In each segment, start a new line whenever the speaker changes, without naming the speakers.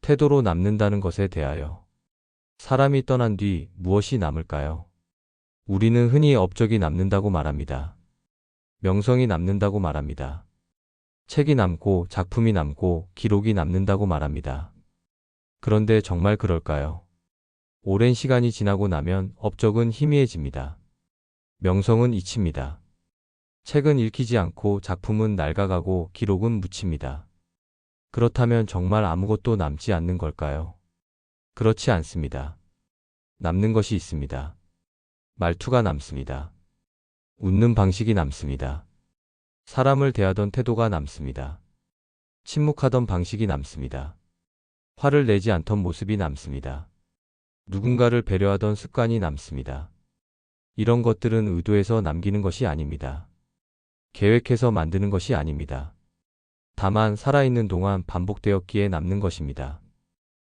태도로 남는다는 것에 대하여. 사람이 떠난 뒤 무엇이 남을까요? 우리는 흔히 업적이 남는다고 말합니다. 명성이 남는다고 말합니다. 책이 남고 작품이 남고 기록이 남는다고 말합니다. 그런데 정말 그럴까요? 오랜 시간이 지나고 나면 업적은 희미해집니다. 명성은 잊힙니다. 책은 읽히지 않고 작품은 낡아가고 기록은 묻힙니다. 그렇다면 정말 아무것도 남지 않는 걸까요? 그렇지 않습니다. 남는 것이 있습니다. 말투가 남습니다. 웃는 방식이 남습니다. 사람을 대하던 태도가 남습니다. 침묵하던 방식이 남습니다. 화를 내지 않던 모습이 남습니다. 누군가를 배려하던 습관이 남습니다. 이런 것들은 의도해서 남기는 것이 아닙니다. 계획해서 만드는 것이 아닙니다. 다만 살아있는 동안 반복되었기에 남는 것입니다.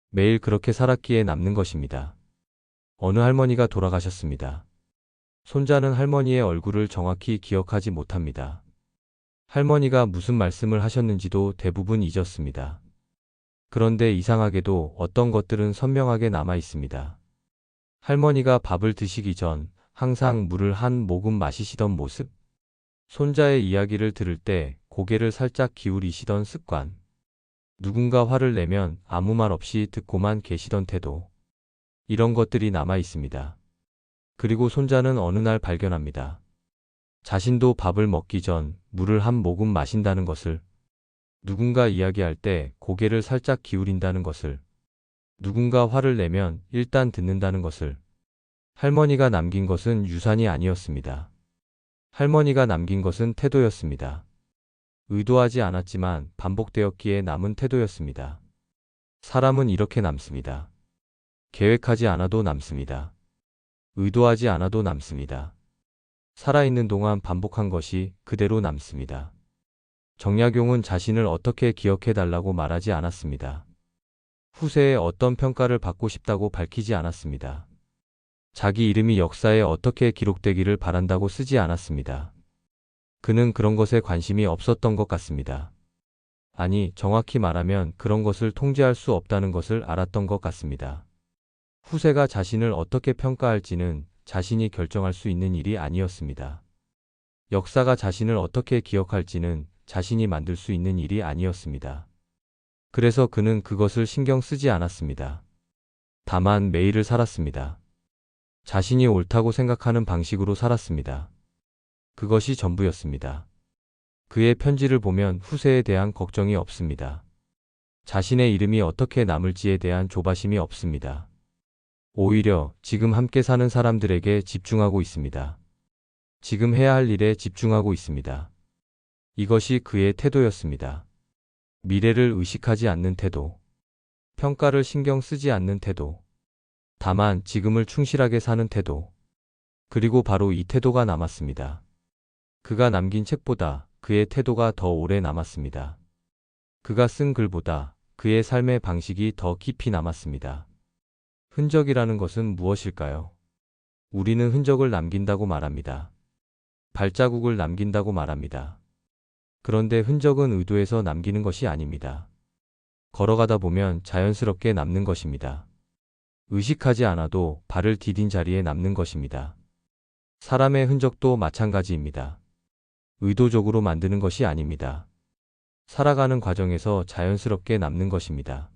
매일 그렇게 살았기에 남는 것입니다. 어느 할머니가 돌아가셨습니다. 손자는 할머니의 얼굴을 정확히 기억하지 못합니다. 할머니가 무슨 말씀을 하셨는지도 대부분 잊었습니다. 그런데 이상하게도 어떤 것들은 선명하게 남아 있습니다. 할머니가 밥을 드시기 전 항상 물을 한 모금 마시시던 모습, 손자의 이야기를 들을 때 고개를 살짝 기울이시던 습관, 누군가 화를 내면 아무 말 없이 듣고만 계시던 태도, 이런 것들이 남아 있습니다. 그리고 손자는 어느 날 발견합니다. 자신도 밥을 먹기 전 물을 한 모금 마신다는 것을, 누군가 이야기할 때 고개를 살짝 기울인다는 것을, 누군가 화를 내면 일단 듣는다는 것을. 할머니가 남긴 것은 유산이 아니었습니다. 할머니가 남긴 것은 태도였습니다. 의도하지 않았지만 반복되었기에 남은 태도였습니다. 사람은 이렇게 남습니다. 계획하지 않아도 남습니다. 의도하지 않아도 남습니다. 살아있는 동안 반복한 것이 그대로 남습니다. 정약용은 자신을 어떻게 기억해달라고 말하지 않았습니다. 후세에 어떤 평가를 받고 싶다고 밝히지 않았습니다. 자기 이름이 역사에 어떻게 기록되기를 바란다고 쓰지 않았습니다. 그는 그런 것에 관심이 없었던 것 같습니다. 아니, 정확히 말하면 그런 것을 통제할 수 없다는 것을 알았던 것 같습니다. 후세가 자신을 어떻게 평가할지는 자신이 결정할 수 있는 일이 아니었습니다. 역사가 자신을 어떻게 기억할지는 자신이 만들 수 있는 일이 아니었습니다. 그래서 그는 그것을 신경 쓰지 않았습니다. 다만 매일을 살았습니다. 자신이 옳다고 생각하는 방식으로 살았습니다. 그것이 전부였습니다. 그의 편지를 보면 후세에 대한 걱정이 없습니다. 자신의 이름이 어떻게 남을지에 대한 조바심이 없습니다. 오히려 지금 함께 사는 사람들에게 집중하고 있습니다. 지금 해야 할 일에 집중하고 있습니다. 이것이 그의 태도였습니다. 미래를 의식하지 않는 태도, 평가를 신경 쓰지 않는 태도, 다만 지금을 충실하게 사는 태도, 그리고 바로 이 태도가 남았습니다. 그가 남긴 책보다 그의 태도가 더 오래 남았습니다. 그가 쓴 글보다 그의 삶의 방식이 더 깊이 남았습니다. 흔적이라는 것은 무엇일까요? 우리는 흔적을 남긴다고 말합니다. 발자국을 남긴다고 말합니다. 그런데 흔적은 의도해서 남기는 것이 아닙니다. 걸어가다 보면 자연스럽게 남는 것입니다. 의식하지 않아도 발을 디딘 자리에 남는 것입니다. 사람의 흔적도 마찬가지입니다. 의도적으로 만드는 것이 아닙니다. 살아가는 과정에서 자연스럽게 남는 것입니다.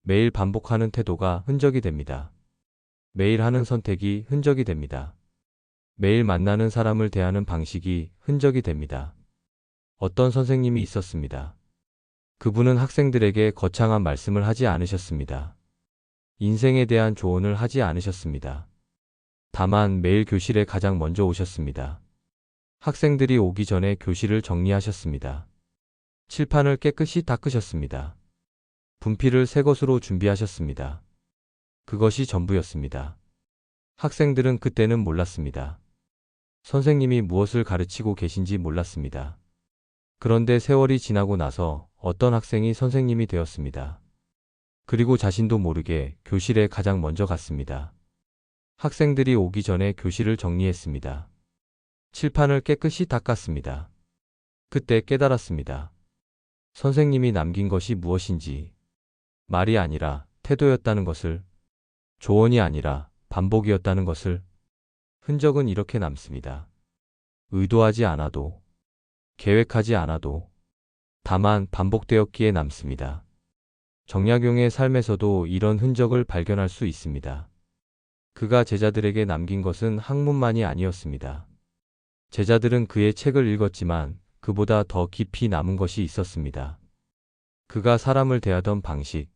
매일 반복하는 태도가 흔적이 됩니다. 매일 하는 선택이 흔적이 됩니다. 매일 만나는 사람을 대하는 방식이 흔적이 됩니다. 어떤 선생님이 있었습니다. 그분은 학생들에게 거창한 말씀을 하지 않으셨습니다. 인생에 대한 조언을 하지 않으셨습니다. 다만 매일 교실에 가장 먼저 오셨습니다. 학생들이 오기 전에 교실을 정리하셨습니다. 칠판을 깨끗이 닦으셨습니다. 분필을 새 것으로 준비하셨습니다. 그것이 전부였습니다. 학생들은 그때는 몰랐습니다. 선생님이 무엇을 가르치고 계신지 몰랐습니다. 그런데 세월이 지나고 나서 어떤 학생이 선생님이 되었습니다. 그리고 자신도 모르게 교실에 가장 먼저 갔습니다. 학생들이 오기 전에 교실을 정리했습니다. 칠판을 깨끗이 닦았습니다. 그때 깨달았습니다. 선생님이 남긴 것이 무엇인지, 말이 아니라 태도였다는 것을, 조언이 아니라 반복이었다는 것을. 흔적은 이렇게 남습니다. 의도하지 않아도, 계획하지 않아도, 다만 반복되었기에 남습니다. 정약용의 삶에서도 이런 흔적을 발견할 수 있습니다. 그가 제자들에게 남긴 것은 학문만이 아니었습니다. 제자들은 그의 책을 읽었지만 그보다 더 깊이 남은 것이 있었습니다. 그가 사람을 대하던 방식,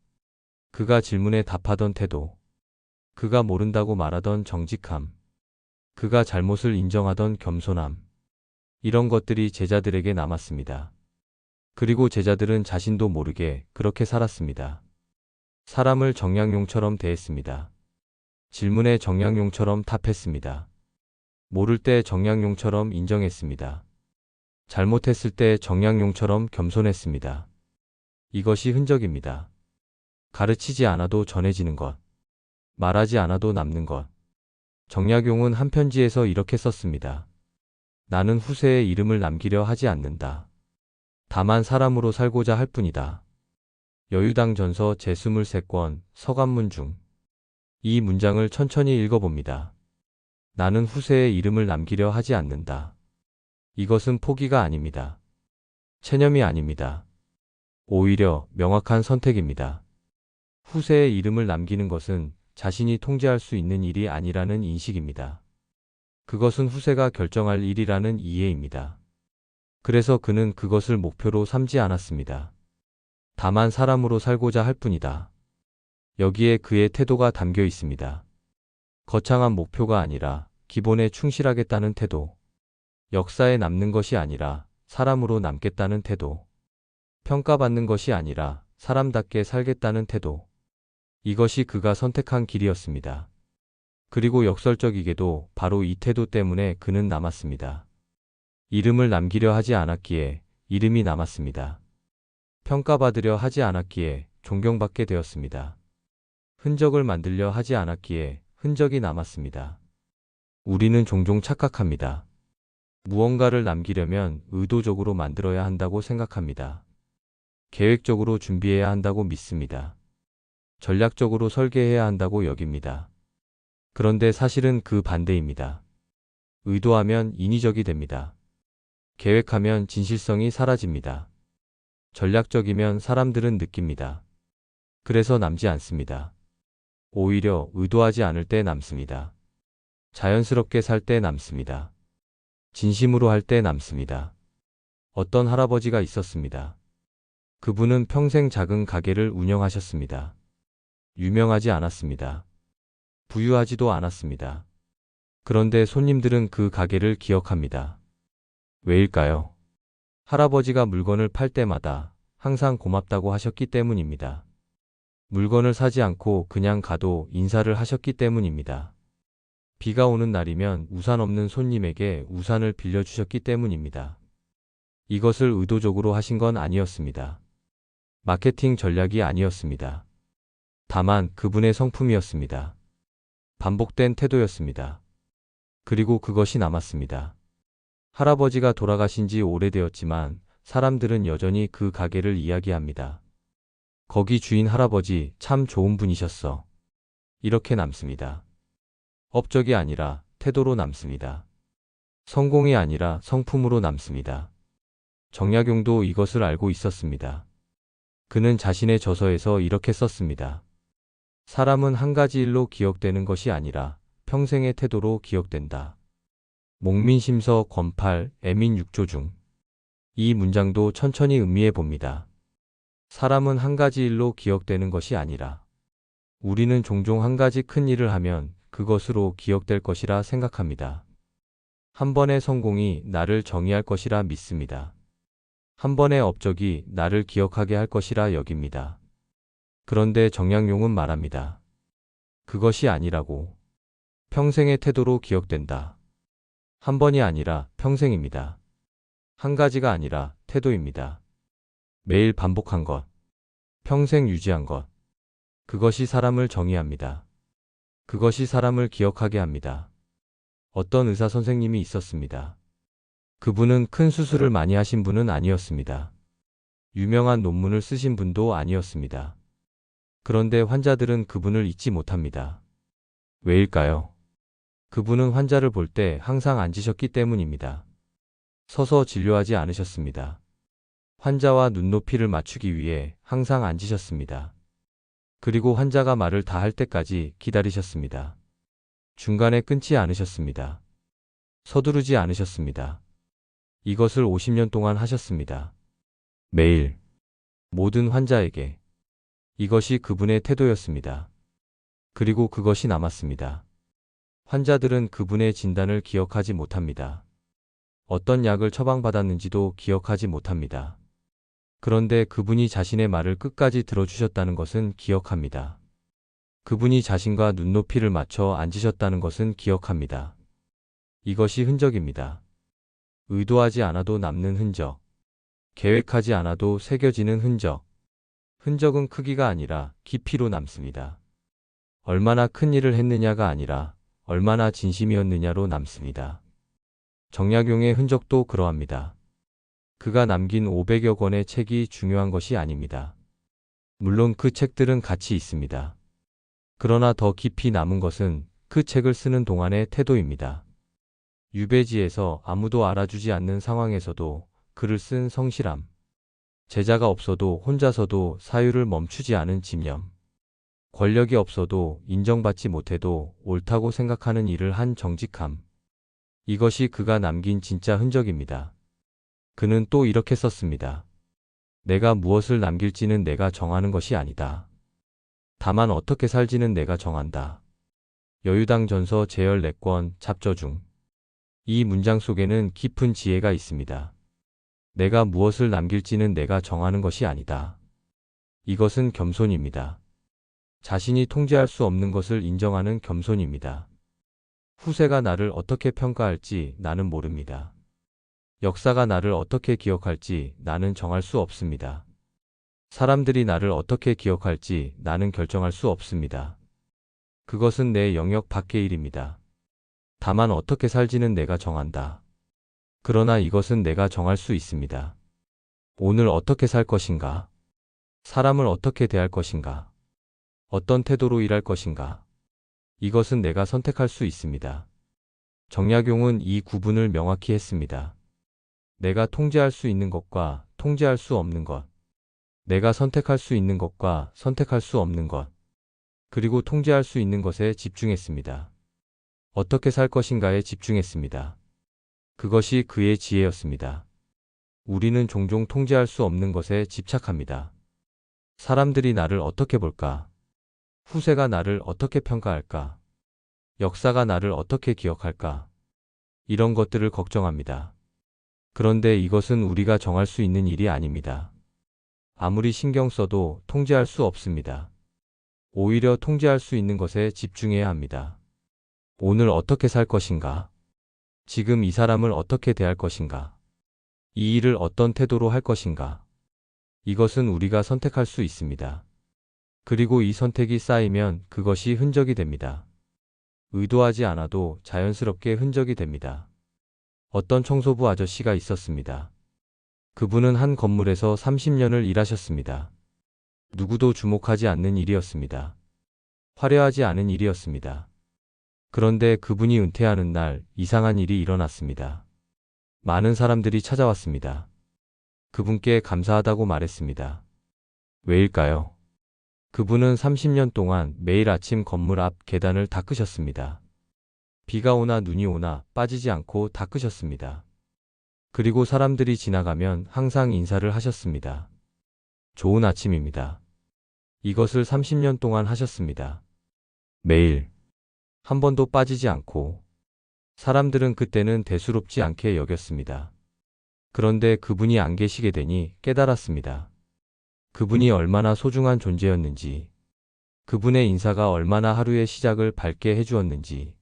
그가 질문에 답하던 태도, 그가 모른다고 말하던 정직함, 그가 잘못을 인정하던 겸손함, 이런 것들이 제자들에게 남았습니다. 그리고 제자들은 자신도 모르게 그렇게 살았습니다. 사람을 정약용처럼 대했습니다. 질문에 정약용처럼 답했습니다. 모를 때 정약용처럼 인정했습니다. 잘못했을 때 정약용처럼 겸손했습니다. 이것이 흔적입니다. 가르치지 않아도 전해지는 것, 말하지 않아도 남는 것. 정약용은 한 편지에서 이렇게 썼습니다. 나는 후세에 이름을 남기려 하지 않는다. 다만 사람으로 살고자 할 뿐이다. 여유당 전서 제23권 서간문 중. 이 문장을 천천히 읽어봅니다. 나는 후세에 이름을 남기려 하지 않는다. 이것은 포기가 아닙니다. 체념이 아닙니다. 오히려 명확한 선택입니다. 후세에 이름을 남기는 것은 자신이 통제할 수 있는 일이 아니라는 인식입니다. 그것은 후세가 결정할 일이라는 이해입니다. 그래서 그는 그것을 목표로 삼지 않았습니다. 다만 사람으로 살고자 할 뿐이다. 여기에 그의 태도가 담겨 있습니다. 거창한 목표가 아니라 기본에 충실하겠다는 태도. 역사에 남는 것이 아니라 사람으로 남겠다는 태도. 평가받는 것이 아니라 사람답게 살겠다는 태도. 이것이 그가 선택한 길이었습니다. 그리고 역설적이게도 바로 이 태도 때문에 그는 남았습니다. 이름을 남기려 하지 않았기에 이름이 남았습니다. 평가받으려 하지 않았기에 존경받게 되었습니다. 흔적을 만들려 하지 않았기에 흔적이 남았습니다. 우리는 종종 착각합니다. 무언가를 남기려면 의도적으로 만들어야 한다고 생각합니다. 계획적으로 준비해야 한다고 믿습니다. 전략적으로 설계해야 한다고 여깁니다. 그런데 사실은 그 반대입니다. 의도하면 인위적이 됩니다. 계획하면 진실성이 사라집니다. 전략적이면 사람들은 느낍니다. 그래서 남지 않습니다. 오히려 의도하지 않을 때 남습니다. 자연스럽게 살 때 남습니다. 진심으로 할 때 남습니다. 어떤 할아버지가 있었습니다. 그분은 평생 작은 가게를 운영하셨습니다. 유명하지 않았습니다. 부유하지도 않았습니다. 그런데 손님들은 그 가게를 기억합니다. 왜일까요? 할아버지가 물건을 팔 때마다 항상 고맙다고 하셨기 때문입니다. 물건을 사지 않고 그냥 가도 인사를 하셨기 때문입니다. 비가 오는 날이면 우산 없는 손님에게 우산을 빌려주셨기 때문입니다. 이것을 의도적으로 하신 건 아니었습니다. 마케팅 전략이 아니었습니다. 다만 그분의 성품이었습니다. 반복된 태도였습니다. 그리고 그것이 남았습니다. 할아버지가 돌아가신 지 오래되었지만 사람들은 여전히 그 가게를 이야기합니다. 거기 주인 할아버지 참 좋은 분이셨어. 이렇게 남습니다. 업적이 아니라 태도로 남습니다. 성공이 아니라 성품으로 남습니다. 정약용도 이것을 알고 있었습니다. 그는 자신의 저서에서 이렇게 썼습니다. 사람은 한 가지 일로 기억되는 것이 아니라 평생의 태도로 기억된다. 목민심서 권팔 애민 6조 중. 이 문장도 천천히 음미해 봅니다. 사람은 한 가지 일로 기억되는 것이 아니라 우리는 종종 한 가지 큰 일을 하면 그것으로 기억될 것이라 생각합니다. 한 번의 성공이 나를 정의할 것이라 믿습니다. 한 번의 업적이 나를 기억하게 할 것이라 여깁니다. 그런데 정약용은 말합니다. 그것이 아니라고. 평생의 태도로 기억된다. 한 번이 아니라 평생입니다. 한 가지가 아니라 태도입니다. 매일 반복한 것, 평생 유지한 것. 그것이 사람을 정의합니다. 그것이 사람을 기억하게 합니다. 어떤 의사 선생님이 있었습니다. 그분은 큰 수술을 많이 하신 분은 아니었습니다. 유명한 논문을 쓰신 분도 아니었습니다. 그런데 환자들은 그분을 잊지 못합니다. 왜일까요? 그분은 환자를 볼 때 항상 앉으셨기 때문입니다. 서서 진료하지 않으셨습니다. 환자와 눈높이를 맞추기 위해 항상 앉으셨습니다. 그리고 환자가 말을 다 할 때까지 기다리셨습니다. 중간에 끊지 않으셨습니다. 서두르지 않으셨습니다. 이것을 50년 동안 하셨습니다. 매일 모든 환자에게 이것이 그분의 태도였습니다. 그리고 그것이 남았습니다. 환자들은 그분의 진단을 기억하지 못합니다. 어떤 약을 처방받았는지도 기억하지 못합니다. 그런데 그분이 자신의 말을 끝까지 들어주셨다는 것은 기억합니다. 그분이 자신과 눈높이를 맞춰 앉으셨다는 것은 기억합니다. 이것이 흔적입니다. 의도하지 않아도 남는 흔적. 계획하지 않아도 새겨지는 흔적. 흔적은 크기가 아니라 깊이로 남습니다. 얼마나 큰 일을 했느냐가 아니라 얼마나 진심이었느냐로 남습니다. 정약용의 흔적도 그러합니다. 그가 남긴 500여 권의 책이 중요한 것이 아닙니다. 물론 그 책들은 가치 있습니다. 그러나 더 깊이 남은 것은 그 책을 쓰는 동안의 태도입니다. 유배지에서 아무도 알아주지 않는 상황에서도 글을 쓴 성실함. 제자가 없어도 혼자서도 사유를 멈추지 않은 집념. 권력이 없어도 인정받지 못해도 옳다고 생각하는 일을 한 정직함. 이것이 그가 남긴 진짜 흔적입니다. 그는 또 이렇게 썼습니다. 내가 무엇을 남길지는 내가 정하는 것이 아니다. 다만 어떻게 살지는 내가 정한다. 여유당 전서 제열 4권 잡저 중. 이 문장 속에는 깊은 지혜가 있습니다. 내가 무엇을 남길지는 내가 정하는 것이 아니다. 이것은 겸손입니다. 자신이 통제할 수 없는 것을 인정하는 겸손입니다. 후세가 나를 어떻게 평가할지 나는 모릅니다. 역사가 나를 어떻게 기억할지 나는 정할 수 없습니다. 사람들이 나를 어떻게 기억할지 나는 결정할 수 없습니다. 그것은 내 영역 밖의 일입니다. 다만 어떻게 살지는 내가 정한다. 그러나 이것은 내가 정할 수 있습니다. 오늘 어떻게 살 것인가? 사람을 어떻게 대할 것인가? 어떤 태도로 일할 것인가? 이것은 내가 선택할 수 있습니다. 정약용은 이 구분을 명확히 했습니다. 내가 통제할 수 있는 것과 통제할 수 없는 것. 내가 선택할 수 있는 것과 선택할 수 없는 것. 그리고 통제할 수 있는 것에 집중했습니다. 어떻게 살 것인가에 집중했습니다. 그것이 그의 지혜였습니다. 우리는 종종 통제할 수 없는 것에 집착합니다. 사람들이 나를 어떻게 볼까? 후세가 나를 어떻게 평가할까? 역사가 나를 어떻게 기억할까? 이런 것들을 걱정합니다. 그런데 이것은 우리가 정할 수 있는 일이 아닙니다. 아무리 신경 써도 통제할 수 없습니다. 오히려 통제할 수 있는 것에 집중해야 합니다. 오늘 어떻게 살 것인가? 지금 이 사람을 어떻게 대할 것인가? 이 일을 어떤 태도로 할 것인가? 이것은 우리가 선택할 수 있습니다. 그리고 이 선택이 쌓이면 그것이 흔적이 됩니다. 의도하지 않아도 자연스럽게 흔적이 됩니다. 어떤 청소부 아저씨가 있었습니다. 그분은 한 건물에서 30년을 일하셨습니다. 누구도 주목하지 않는 일이었습니다. 화려하지 않은 일이었습니다. 그런데 그분이 은퇴하는 날 이상한 일이 일어났습니다. 많은 사람들이 찾아왔습니다. 그분께 감사하다고 말했습니다. 왜일까요? 그분은 30년 동안 매일 아침 건물 앞 계단을 닦으셨습니다. 비가 오나 눈이 오나 빠지지 않고 닦으셨습니다. 그리고 사람들이 지나가면 항상 인사를 하셨습니다. 좋은 아침입니다. 이것을 30년 동안 하셨습니다. 매일. 한 번도 빠지지 않고. 사람들은 그때는 대수롭지 않게 여겼습니다. 그런데 그분이 안 계시게 되니 깨달았습니다. 그분이 얼마나 소중한 존재였는지, 그분의 인사가 얼마나 하루의 시작을 밝게 해주었는지,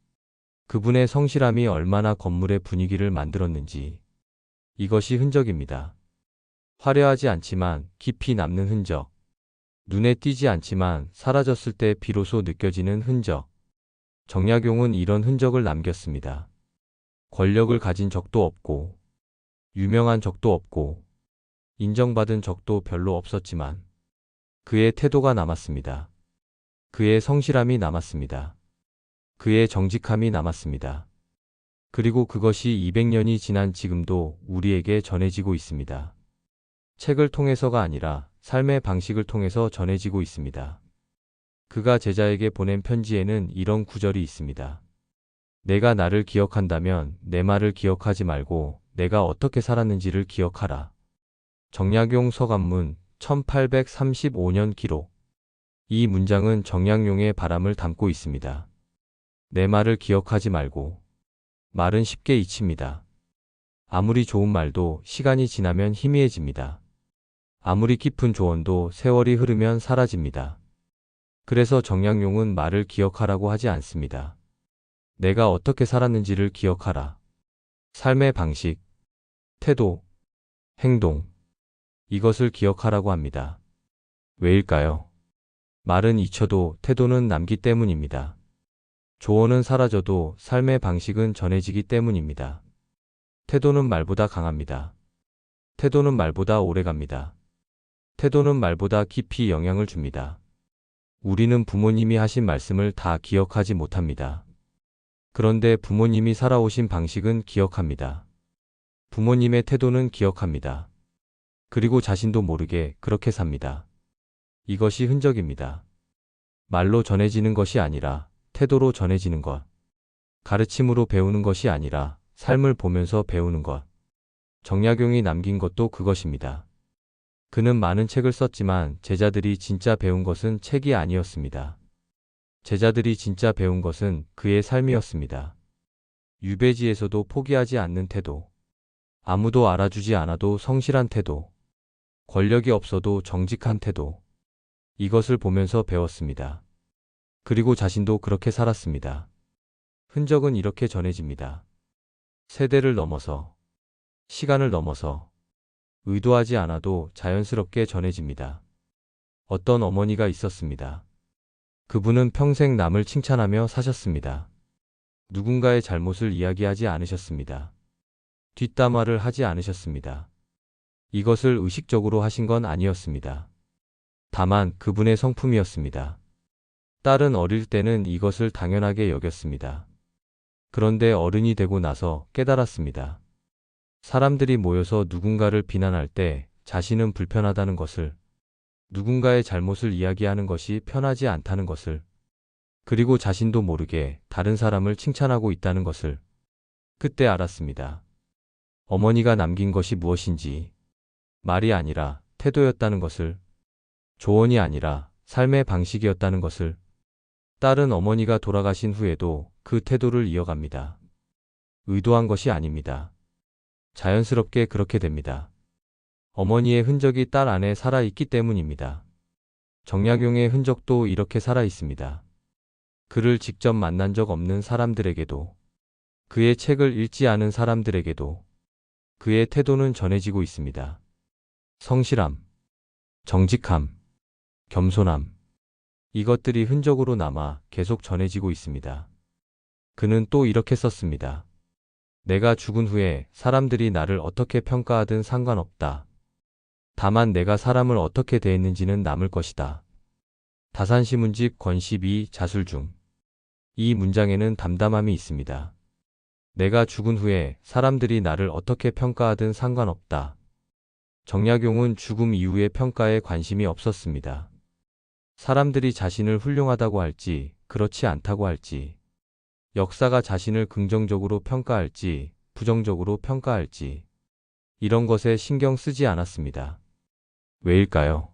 그분의 성실함이 얼마나 건물의 분위기를 만들었는지. 이것이 흔적입니다. 화려하지 않지만 깊이 남는 흔적. 눈에 띄지 않지만 사라졌을 때 비로소 느껴지는 흔적. 정약용은 이런 흔적을 남겼습니다. 권력을 가진 적도 없고, 유명한 적도 없고, 인정받은 적도 별로 없었지만, 그의 태도가 남았습니다. 그의 성실함이 남았습니다. 그의 정직함이 남았습니다. 그리고 그것이 200년이 지난 지금도 우리에게 전해지고 있습니다. 책을 통해서가 아니라 삶의 방식을 통해서 전해지고 있습니다. 그가 제자에게 보낸 편지에는 이런 구절이 있습니다. 내가 나를 기억한다면 내 말을 기억하지 말고 내가 어떻게 살았는지를 기억하라. 정약용 서간문 1835년 기록. 이 문장은 정약용의 바람을 담고 있습니다. 내 말을 기억하지 말고. 말은 쉽게 잊힙니다. 아무리 좋은 말도 시간이 지나면 희미해집니다. 아무리 깊은 조언도 세월이 흐르면 사라집니다. 그래서 정약용은 말을 기억하라고 하지 않습니다. 내가 어떻게 살았는지를 기억하라. 삶의 방식, 태도, 행동, 이것을 기억하라고 합니다. 왜일까요? 말은 잊혀도 태도는 남기 때문입니다. 조언은 사라져도 삶의 방식은 전해지기 때문입니다. 태도는 말보다 강합니다. 태도는 말보다 오래갑니다. 태도는 말보다 깊이 영향을 줍니다. 우리는 부모님이 하신 말씀을 다 기억하지 못합니다. 그런데 부모님이 살아오신 방식은 기억합니다. 부모님의 태도는 기억합니다. 그리고 자신도 모르게 그렇게 삽니다. 이것이 흔적입니다. 말로 전해지는 것이 아니라 태도로 전해지는 것. 가르침으로 배우는 것이 아니라 삶을 보면서 배우는 것. 정약용이 남긴 것도 그것입니다. 그는 많은 책을 썼지만 제자들이 진짜 배운 것은 책이 아니었습니다. 제자들이 진짜 배운 것은 그의 삶이었습니다. 유배지에서도 포기하지 않는 태도. 아무도 알아주지 않아도 성실한 태도. 권력이 없어도 정직한 태도. 이것을 보면서 배웠습니다. 그리고 자신도 그렇게 살았습니다. 흔적은 이렇게 전해집니다. 세대를 넘어서, 시간을 넘어서, 의도하지 않아도 자연스럽게 전해집니다. 어떤 어머니가 있었습니다. 그분은 평생 남을 칭찬하며 사셨습니다. 누군가의 잘못을 이야기하지 않으셨습니다. 뒷담화를 하지 않으셨습니다. 이것을 의식적으로 하신 건 아니었습니다. 다만 그분의 성품이었습니다. 딸은 어릴 때는 이것을 당연하게 여겼습니다. 그런데 어른이 되고 나서 깨달았습니다. 사람들이 모여서 누군가를 비난할 때 자신은 불편하다는 것을, 누군가의 잘못을 이야기하는 것이 편하지 않다는 것을, 그리고 자신도 모르게 다른 사람을 칭찬하고 있다는 것을 그때 알았습니다. 어머니가 남긴 것이 무엇인지, 말이 아니라 태도였다는 것을, 조언이 아니라 삶의 방식이었다는 것을. 딸은 어머니가 돌아가신 후에도 그 태도를 이어갑니다. 의도한 것이 아닙니다. 자연스럽게 그렇게 됩니다. 어머니의 흔적이 딸 안에 살아있기 때문입니다. 정약용의 흔적도 이렇게 살아있습니다. 그를 직접 만난 적 없는 사람들에게도, 그의 책을 읽지 않은 사람들에게도 그의 태도는 전해지고 있습니다. 성실함, 정직함, 겸손함. 이것들이 흔적으로 남아 계속 전해지고 있습니다. 그는 또 이렇게 썼습니다. 내가 죽은 후에 사람들이 나를 어떻게 평가하든 상관없다. 다만 내가 사람을 어떻게 대했는지는 남을 것이다. 다산시문집 권12 자술중. 이 문장에는 담담함이 있습니다. 내가 죽은 후에 사람들이 나를 어떻게 평가하든 상관없다. 정약용은 죽음 이후의 평가에 관심이 없었습니다. 사람들이 자신을 훌륭하다고 할지, 그렇지 않다고 할지, 역사가 자신을 긍정적으로 평가할지, 부정적으로 평가할지, 이런 것에 신경 쓰지 않았습니다. 왜일까요?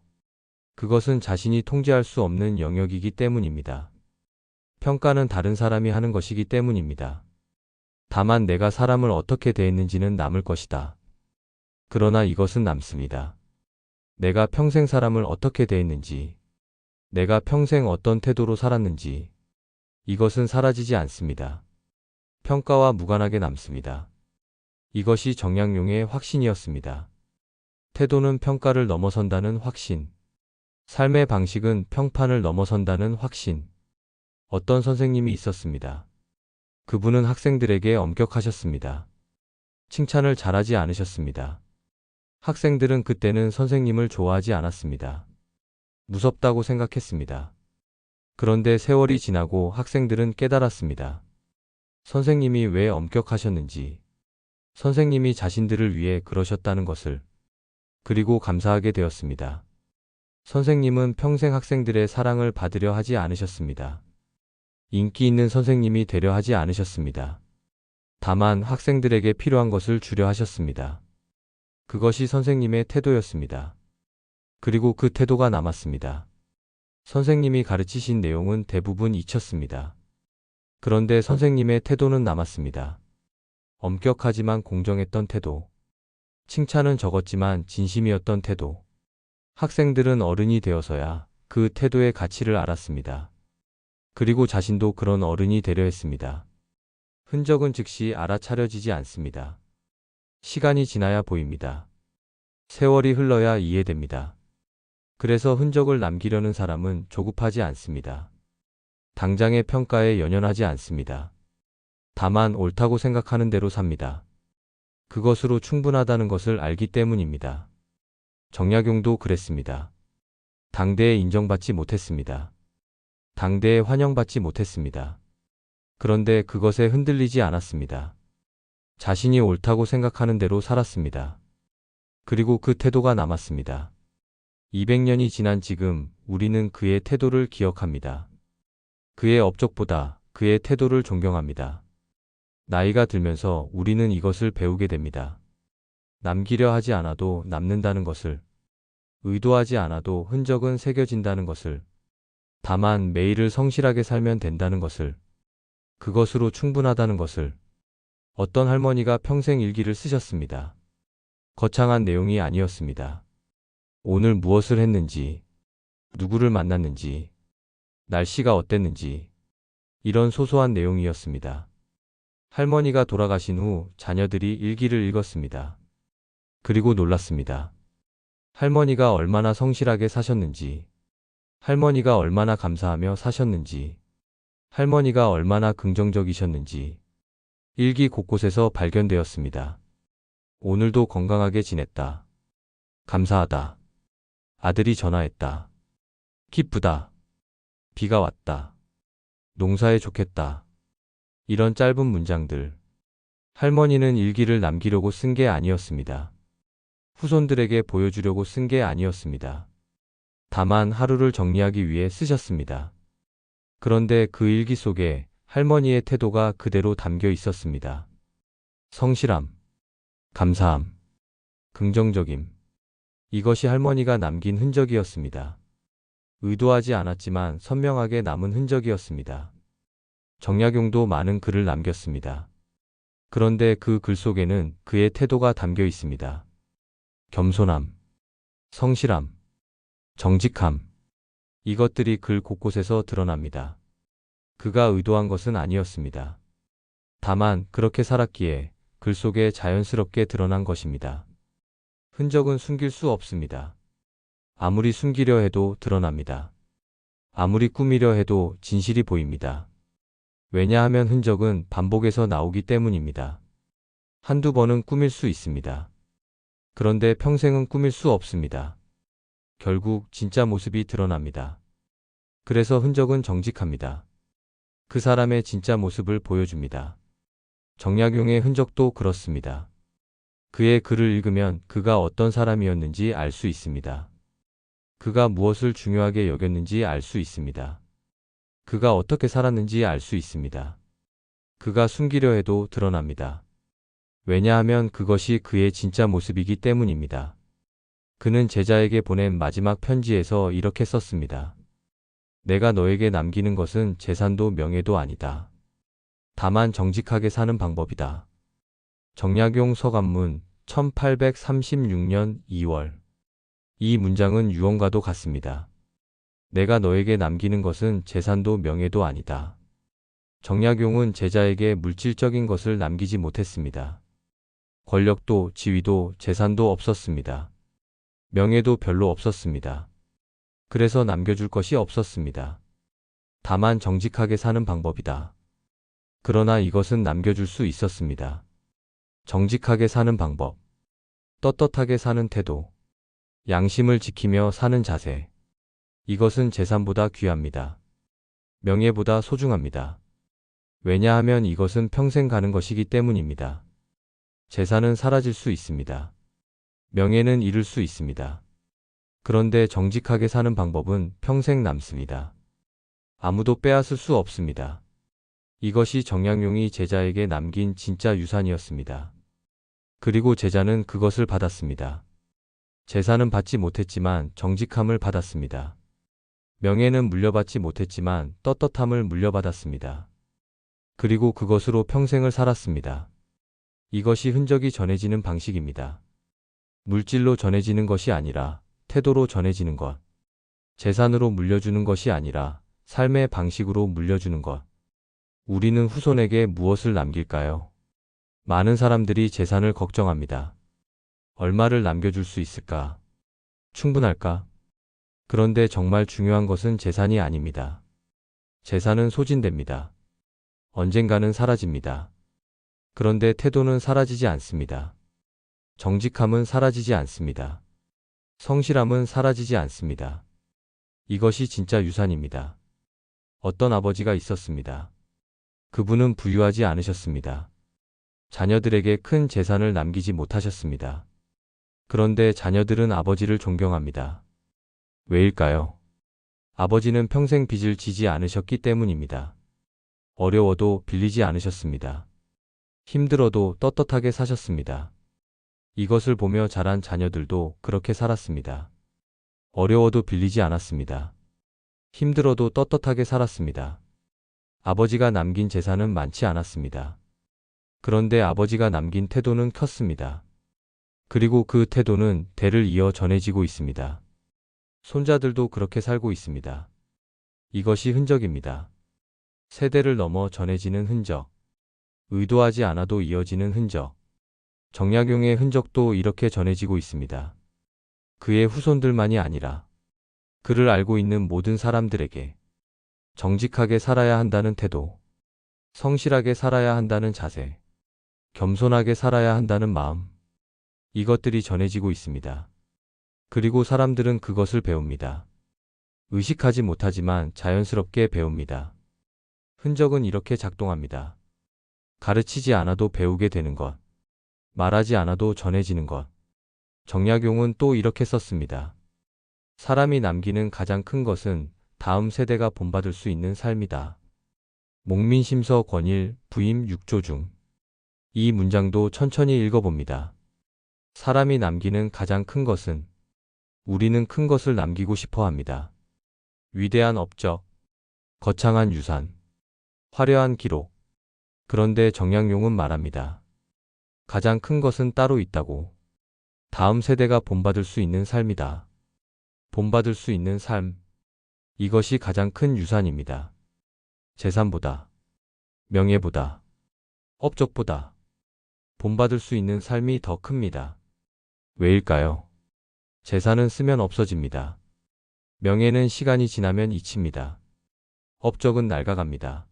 그것은 자신이 통제할 수 없는 영역이기 때문입니다. 평가는 다른 사람이 하는 것이기 때문입니다. 다만 내가 사람을 어떻게 대했는지는 남을 것이다. 그러나 이것은 남습니다. 내가 평생 사람을 어떻게 대했는지, 내가 평생 어떤 태도로 살았는지, 이것은 사라지지 않습니다. 평가와 무관하게 남습니다. 이것이 정약용의 확신이었습니다. 태도는 평가를 넘어선다는 확신. 삶의 방식은 평판을 넘어선다는 확신. 어떤 선생님이 있었습니다. 그분은 학생들에게 엄격하셨습니다. 칭찬을 잘하지 않으셨습니다. 학생들은 그때는 선생님을 좋아하지 않았습니다. 무섭다고 생각했습니다. 그런데 세월이 지나고 학생들은 깨달았습니다. 선생님이 왜 엄격하셨는지, 선생님이 자신들을 위해 그러셨다는 것을, 그리고 감사하게 되었습니다. 선생님은 평생 학생들의 사랑을 받으려 하지 않으셨습니다. 인기 있는 선생님이 되려 하지 않으셨습니다. 다만 학생들에게 필요한 것을 주려 하셨습니다. 그것이 선생님의 태도였습니다. 그리고 그 태도가 남았습니다. 선생님이 가르치신 내용은 대부분 잊혔습니다. 그런데 선생님의 태도는 남았습니다. 엄격하지만 공정했던 태도. 칭찬은 적었지만 진심이었던 태도. 학생들은 어른이 되어서야 그 태도의 가치를 알았습니다. 그리고 자신도 그런 어른이 되려 했습니다. 흔적은 즉시 알아차려지지 않습니다. 시간이 지나야 보입니다. 세월이 흘러야 이해됩니다. 그래서 흔적을 남기려는 사람은 조급하지 않습니다. 당장의 평가에 연연하지 않습니다. 다만 옳다고 생각하는 대로 삽니다. 그것으로 충분하다는 것을 알기 때문입니다. 정약용도 그랬습니다. 당대에 인정받지 못했습니다. 당대에 환영받지 못했습니다. 그런데 그것에 흔들리지 않았습니다. 자신이 옳다고 생각하는 대로 살았습니다. 그리고 그 태도가 남았습니다. 200년이 지난 지금 우리는 그의 태도를 기억합니다. 그의 업적보다 그의 태도를 존경합니다. 나이가 들면서 우리는 이것을 배우게 됩니다. 남기려 하지 않아도 남는다는 것을, 의도하지 않아도 흔적은 새겨진다는 것을, 다만 매일을 성실하게 살면 된다는 것을, 그것으로 충분하다는 것을. 어떤 할머니가 평생 일기를 쓰셨습니다. 거창한 내용이 아니었습니다. 오늘 무엇을 했는지, 누구를 만났는지, 날씨가 어땠는지, 이런 소소한 내용이었습니다. 할머니가 돌아가신 후 자녀들이 일기를 읽었습니다. 그리고 놀랐습니다. 할머니가 얼마나 성실하게 사셨는지, 할머니가 얼마나 감사하며 사셨는지, 할머니가 얼마나 긍정적이셨는지, 일기 곳곳에서 발견되었습니다. 오늘도 건강하게 지냈다. 감사하다. 아들이 전화했다. 기쁘다. 비가 왔다. 농사에 좋겠다. 이런 짧은 문장들. 할머니는 일기를 남기려고 쓴 게 아니었습니다. 후손들에게 보여주려고 쓴 게 아니었습니다. 다만 하루를 정리하기 위해 쓰셨습니다. 그런데 그 일기 속에 할머니의 태도가 그대로 담겨 있었습니다. 성실함, 감사함, 긍정적임. 이것이 할머니가 남긴 흔적이었습니다. 의도하지 않았지만 선명하게 남은 흔적이었습니다. 정약용도 많은 글을 남겼습니다. 그런데 그 글 속에는 그의 태도가 담겨 있습니다. 겸손함, 성실함, 정직함. 이것들이 글 곳곳에서 드러납니다. 그가 의도한 것은 아니었습니다. 다만 그렇게 살았기에 글 속에 자연스럽게 드러난 것입니다. 흔적은 숨길 수 없습니다. 아무리 숨기려 해도 드러납니다. 아무리 꾸미려 해도 진실이 보입니다. 왜냐하면 흔적은 반복해서 나오기 때문입니다. 한두 번은 꾸밀 수 있습니다. 그런데 평생은 꾸밀 수 없습니다. 결국 진짜 모습이 드러납니다. 그래서 흔적은 정직합니다. 그 사람의 진짜 모습을 보여줍니다. 정약용의 흔적도 그렇습니다. 그의 글을 읽으면 그가 어떤 사람이었는지 알 수 있습니다. 그가 무엇을 중요하게 여겼는지 알 수 있습니다. 그가 어떻게 살았는지 알 수 있습니다. 그가 숨기려 해도 드러납니다. 왜냐하면 그것이 그의 진짜 모습이기 때문입니다. 그는 제자에게 보낸 마지막 편지에서 이렇게 썼습니다. 내가 너에게 남기는 것은 재산도 명예도 아니다. 다만 정직하게 사는 방법이다. 정약용 서간문 1836년 2월. 이 문장은 유언과도 같습니다. 내가 너에게 남기는 것은 재산도 명예도 아니다. 정약용은 제자에게 물질적인 것을 남기지 못했습니다. 권력도 지위도 재산도 없었습니다. 명예도 별로 없었습니다. 그래서 남겨줄 것이 없었습니다. 다만 정직하게 사는 방법이다. 그러나 이것은 남겨줄 수 있었습니다. 정직하게 사는 방법, 떳떳하게 사는 태도, 양심을 지키며 사는 자세. 이것은 재산보다 귀합니다. 명예보다 소중합니다. 왜냐하면 이것은 평생 가는 것이기 때문입니다. 재산은 사라질 수 있습니다. 명예는 잃을 수 있습니다. 그런데 정직하게 사는 방법은 평생 남습니다. 아무도 빼앗을 수 없습니다. 이것이 정약용이 제자에게 남긴 진짜 유산이었습니다. 그리고 제자는 그것을 받았습니다. 재산은 받지 못했지만 정직함을 받았습니다. 명예는 물려받지 못했지만 떳떳함을 물려받았습니다. 그리고 그것으로 평생을 살았습니다. 이것이 흔적이 전해지는 방식입니다. 물질로 전해지는 것이 아니라 태도로 전해지는 것. 재산으로 물려주는 것이 아니라 삶의 방식으로 물려주는 것. 우리는 후손에게 무엇을 남길까요? 많은 사람들이 재산을 걱정합니다. 얼마를 남겨줄 수 있을까? 충분할까? 그런데 정말 중요한 것은 재산이 아닙니다. 재산은 소진됩니다. 언젠가는 사라집니다. 그런데 태도는 사라지지 않습니다. 정직함은 사라지지 않습니다. 성실함은 사라지지 않습니다. 이것이 진짜 유산입니다. 어떤 아버지가 있었습니다. 그분은 부유하지 않으셨습니다. 자녀들에게 큰 재산을 남기지 못하셨습니다. 그런데 자녀들은 아버지를 존경합니다. 왜일까요? 아버지는 평생 빚을 지지 않으셨기 때문입니다. 어려워도 빌리지 않으셨습니다. 힘들어도 떳떳하게 사셨습니다. 이것을 보며 자란 자녀들도 그렇게 살았습니다. 어려워도 빌리지 않았습니다. 힘들어도 떳떳하게 살았습니다. 아버지가 남긴 재산은 많지 않았습니다. 그런데 아버지가 남긴 태도는 컸습니다. 그리고 그 태도는 대를 이어 전해지고 있습니다. 손자들도 그렇게 살고 있습니다. 이것이 흔적입니다. 세대를 넘어 전해지는 흔적. 의도하지 않아도 이어지는 흔적. 정약용의 흔적도 이렇게 전해지고 있습니다. 그의 후손들만이 아니라 그를 알고 있는 모든 사람들에게 정직하게 살아야 한다는 태도, 성실하게 살아야 한다는 자세, 겸손하게 살아야 한다는 마음, 이것들이 전해지고 있습니다. 그리고 사람들은 그것을 배웁니다. 의식하지 못하지만 자연스럽게 배웁니다. 흔적은 이렇게 작동합니다. 가르치지 않아도 배우게 되는 것, 말하지 않아도 전해지는 것. 정약용은 또 이렇게 썼습니다. 사람이 남기는 가장 큰 것은 다음 세대가 본받을 수 있는 삶이다. 목민심서 권일 부임 6조 중. 이 문장도 천천히 읽어봅니다. 사람이 남기는 가장 큰 것은 우리는 큰 것을 남기고 싶어 합니다. 위대한 업적, 거창한 유산, 화려한 기록. 그런데 정약용은 말합니다. 가장 큰 것은 따로 있다고. 다음 세대가 본받을 수 있는 삶이다. 본받을 수 있는 삶. 이것이 가장 큰 유산입니다. 재산보다, 명예보다, 업적보다 본받을 수 있는 삶이 더 큽니다. 왜일까요? 재산은 쓰면 없어집니다. 명예는 시간이 지나면 잊힙니다. 업적은 낡아갑니다.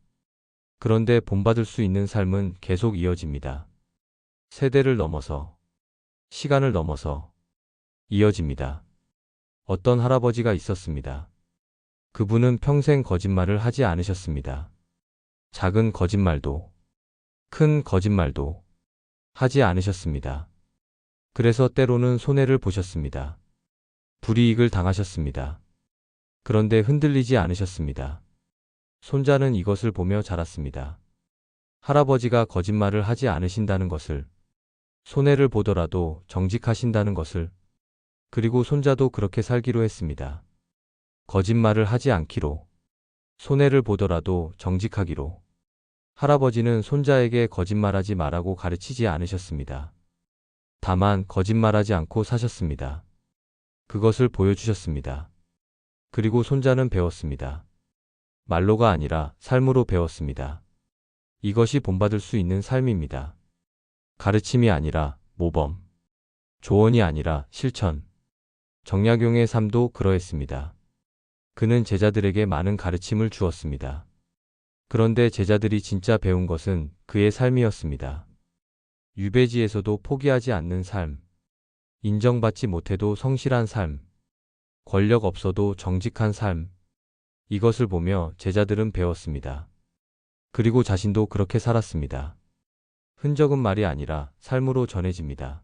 그런데 본받을 수 있는 삶은 계속 이어집니다. 세대를 넘어서, 시간을 넘어서 이어집니다. 어떤 할아버지가 있었습니다. 그분은 평생 거짓말을 하지 않으셨습니다. 작은 거짓말도, 큰 거짓말도 하지 않으셨습니다. 그래서 때로는 손해를 보셨습니다. 불이익을 당하셨습니다. 그런데 흔들리지 않으셨습니다. 손자는 이것을 보며 자랐습니다. 할아버지가 거짓말을 하지 않으신다는 것을, 손해를 보더라도 정직하신다는 것을, 그리고 손자도 그렇게 살기로 했습니다. 거짓말을 하지 않기로, 손해를 보더라도 정직하기로. 할아버지는 손자에게 거짓말하지 말라고 가르치지 않으셨습니다. 다만 거짓말하지 않고 사셨습니다. 그것을 보여주셨습니다. 그리고 손자는 배웠습니다. 말로가 아니라 삶으로 배웠습니다. 이것이 본받을 수 있는 삶입니다. 가르침이 아니라 모범, 조언이 아니라 실천. 정약용의 삶도 그러했습니다. 그는 제자들에게 많은 가르침을 주었습니다. 그런데 제자들이 진짜 배운 것은 그의 삶이었습니다. 유배지에서도 포기하지 않는 삶, 인정받지 못해도 성실한 삶, 권력 없어도 정직한 삶. 이것을 보며 제자들은 배웠습니다. 그리고 자신도 그렇게 살았습니다. 흔적은 말이 아니라 삶으로 전해집니다.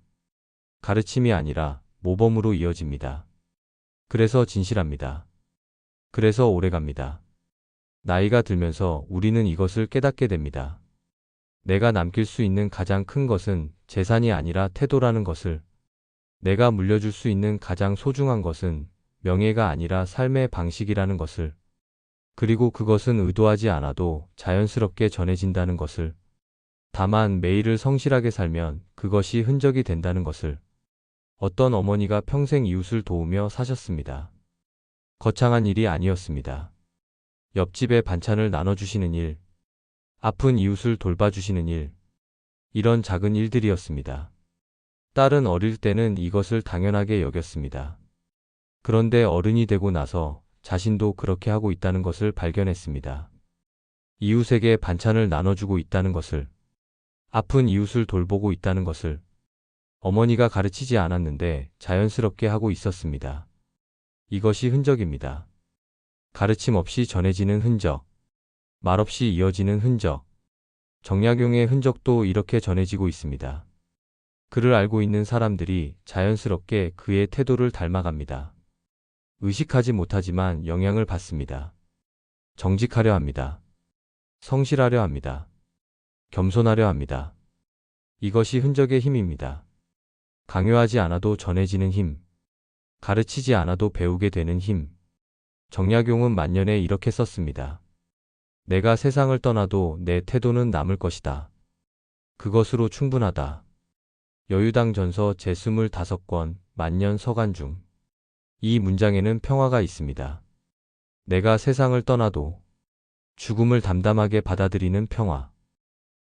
가르침이 아니라 모범으로 이어집니다. 그래서 진실합니다. 그래서 오래갑니다. 나이가 들면서 우리는 이것을 깨닫게 됩니다. 내가 남길 수 있는 가장 큰 것은 재산이 아니라 태도라는 것을, 내가 물려줄 수 있는 가장 소중한 것은 명예가 아니라 삶의 방식이라는 것을, 그리고 그것은 의도하지 않아도 자연스럽게 전해진다는 것을, 다만 매일을 성실하게 살면 그것이 흔적이 된다는 것을. 어떤 어머니가 평생 이웃을 도우며 사셨습니다. 거창한 일이 아니었습니다. 옆집에 반찬을 나눠주시는 일, 아픈 이웃을 돌봐주시는 일, 이런 작은 일들이었습니다. 딸은 어릴 때는 이것을 당연하게 여겼습니다. 그런데 어른이 되고 나서 자신도 그렇게 하고 있다는 것을 발견했습니다. 이웃에게 반찬을 나눠주고 있다는 것을, 아픈 이웃을 돌보고 있다는 것을 어머니가 가르치지 않았는데 자연스럽게 하고 있었습니다. 이것이 흔적입니다. 가르침 없이 전해지는 흔적, 말없이 이어지는 흔적. 정약용의 흔적도 이렇게 전해지고 있습니다. 그를 알고 있는 사람들이 자연스럽게 그의 태도를 닮아갑니다. 의식하지 못하지만 영향을 받습니다. 정직하려 합니다. 성실하려 합니다. 겸손하려 합니다. 이것이 흔적의 힘입니다. 강요하지 않아도 전해지는 힘, 가르치지 않아도 배우게 되는 힘. 정약용은 만년에 이렇게 썼습니다. 내가 세상을 떠나도 내 태도는 남을 것이다. 그것으로 충분하다. 여유당 전서 제25권 만년 서간 중. 이 문장에는 평화가 있습니다. 내가 세상을 떠나도 죽음을 담담하게 받아들이는 평화.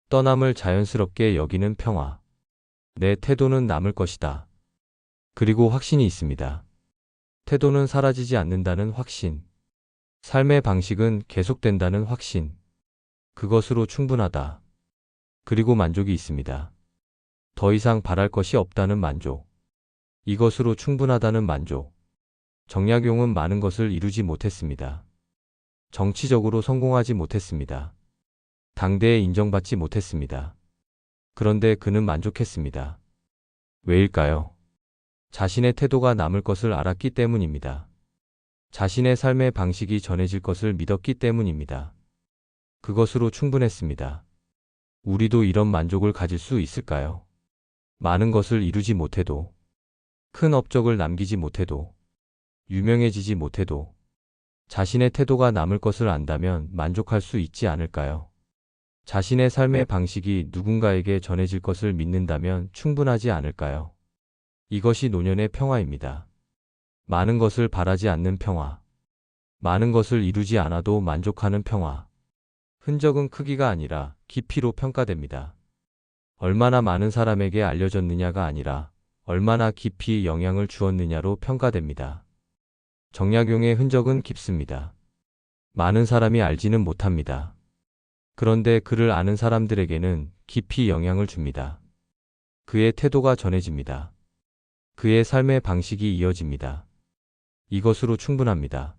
떠남을 자연스럽게 여기는 평화. 내 태도는 남을 것이다. 그리고 확신이 있습니다. 태도는 사라지지 않는다는 확신. 삶의 방식은 계속된다는 확신. 그것으로 충분하다. 그리고 만족이 있습니다. 더 이상 바랄 것이 없다는 만족. 이것으로 충분하다는 만족. 정약용은 많은 것을 이루지 못했습니다. 정치적으로 성공하지 못했습니다. 당대에 인정받지 못했습니다. 그런데 그는 만족했습니다. 왜일까요? 자신의 태도가 남을 것을 알았기 때문입니다. 자신의 삶의 방식이 전해질 것을 믿었기 때문입니다. 그것으로 충분했습니다. 우리도 이런 만족을 가질 수 있을까요? 많은 것을 이루지 못해도, 큰 업적을 남기지 못해도, 유명해지지 못해도, 자신의 태도가 남을 것을 안다면 만족할 수 있지 않을까요? 자신의 삶의 방식이 누군가에게 전해질 것을 믿는다면 충분하지 않을까요? 이것이 노년의 평화입니다. 많은 것을 바라지 않는 평화. 많은 것을 이루지 않아도 만족하는 평화. 흔적은 크기가 아니라 깊이로 평가됩니다. 얼마나 많은 사람에게 알려졌느냐가 아니라 얼마나 깊이 영향을 주었느냐로 평가됩니다. 정약용의 흔적은 깊습니다. 많은 사람이 알지는 못합니다. 그런데 그를 아는 사람들에게는 깊이 영향을 줍니다. 그의 태도가 전해집니다. 그의 삶의 방식이 이어집니다. 이것으로 충분합니다.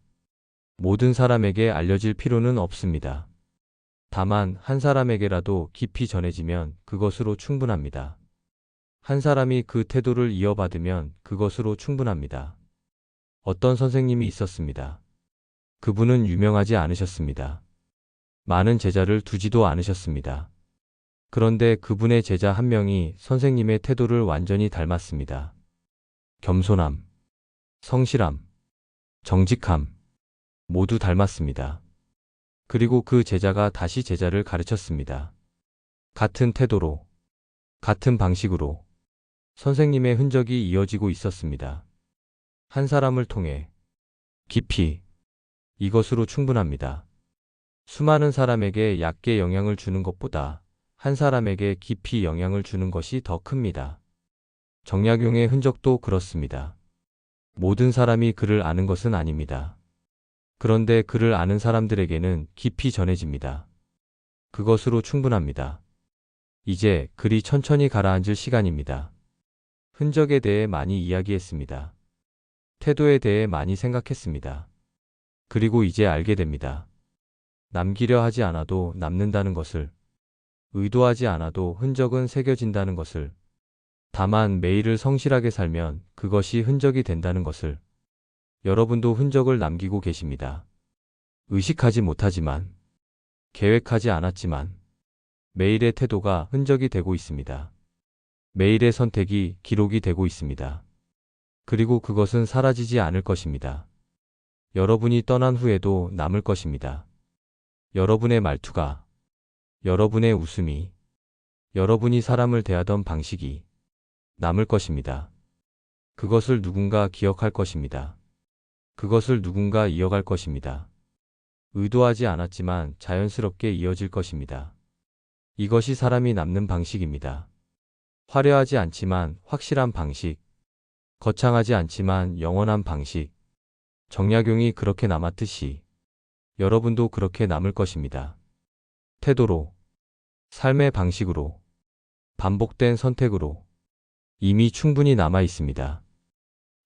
모든 사람에게 알려질 필요는 없습니다. 다만 한 사람에게라도 깊이 전해지면 그것으로 충분합니다. 한 사람이 그 태도를 이어받으면 그것으로 충분합니다. 어떤 선생님이 있었습니다. 그분은 유명하지 않으셨습니다. 많은 제자를 두지도 않으셨습니다. 그런데 그분의 제자 한 명이 선생님의 태도를 완전히 닮았습니다. 겸손함, 성실함, 정직함, 모두 닮았습니다. 그리고 그 제자가 다시 제자를 가르쳤습니다. 같은 태도로, 같은 방식으로 선생님의 흔적이 이어지고 있었습니다. 한 사람을 통해 깊이, 이것으로 충분합니다. 수많은 사람에게 얕게 영향을 주는 것보다 한 사람에게 깊이 영향을 주는 것이 더 큽니다. 정약용의 흔적도 그렇습니다. 모든 사람이 그를 아는 것은 아닙니다. 그런데 그를 아는 사람들에게는 깊이 전해집니다. 그것으로 충분합니다. 이제 글이 천천히 가라앉을 시간입니다. 흔적에 대해 많이 이야기했습니다. 태도에 대해 많이 생각했습니다. 그리고 이제 알게 됩니다. 남기려 하지 않아도 남는다는 것을, 의도하지 않아도 흔적은 새겨진다는 것을, 다만 매일을 성실하게 살면 그것이 흔적이 된다는 것을. 여러분도 흔적을 남기고 계십니다. 의식하지 못하지만, 계획하지 않았지만, 매일의 태도가 흔적이 되고 있습니다. 매일의 선택이 기록이 되고 있습니다. 그리고 그것은 사라지지 않을 것입니다. 여러분이 떠난 후에도 남을 것입니다. 여러분의 말투가, 여러분의 웃음이, 여러분이 사람을 대하던 방식이 남을 것입니다. 그것을 누군가 기억할 것입니다. 그것을 누군가 이어갈 것입니다. 의도하지 않았지만 자연스럽게 이어질 것입니다. 이것이 사람이 남는 방식입니다. 화려하지 않지만 확실한 방식, 거창하지 않지만 영원한 방식. 정약용이 그렇게 남았듯이 여러분도 그렇게 남을 것입니다. 태도로, 삶의 방식으로, 반복된 선택으로 이미 충분히 남아 있습니다.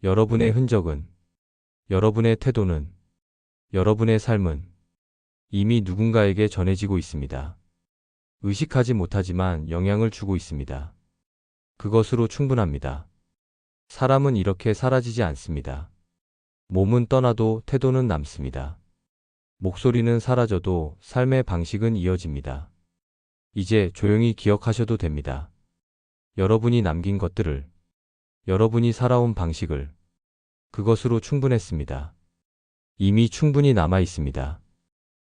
여러분의 흔적은, 여러분의 태도는, 여러분의 삶은 이미 누군가에게 전해지고 있습니다. 의식하지 못하지만 영향을 주고 있습니다. 그것으로 충분합니다. 사람은 이렇게 사라지지 않습니다. 몸은 떠나도 태도는 남습니다. 목소리는 사라져도 삶의 방식은 이어집니다. 이제 조용히 기억하셔도 됩니다. 여러분이 남긴 것들을, 여러분이 살아온 방식을, 그것으로 충분했습니다. 이미 충분히 남아 있습니다.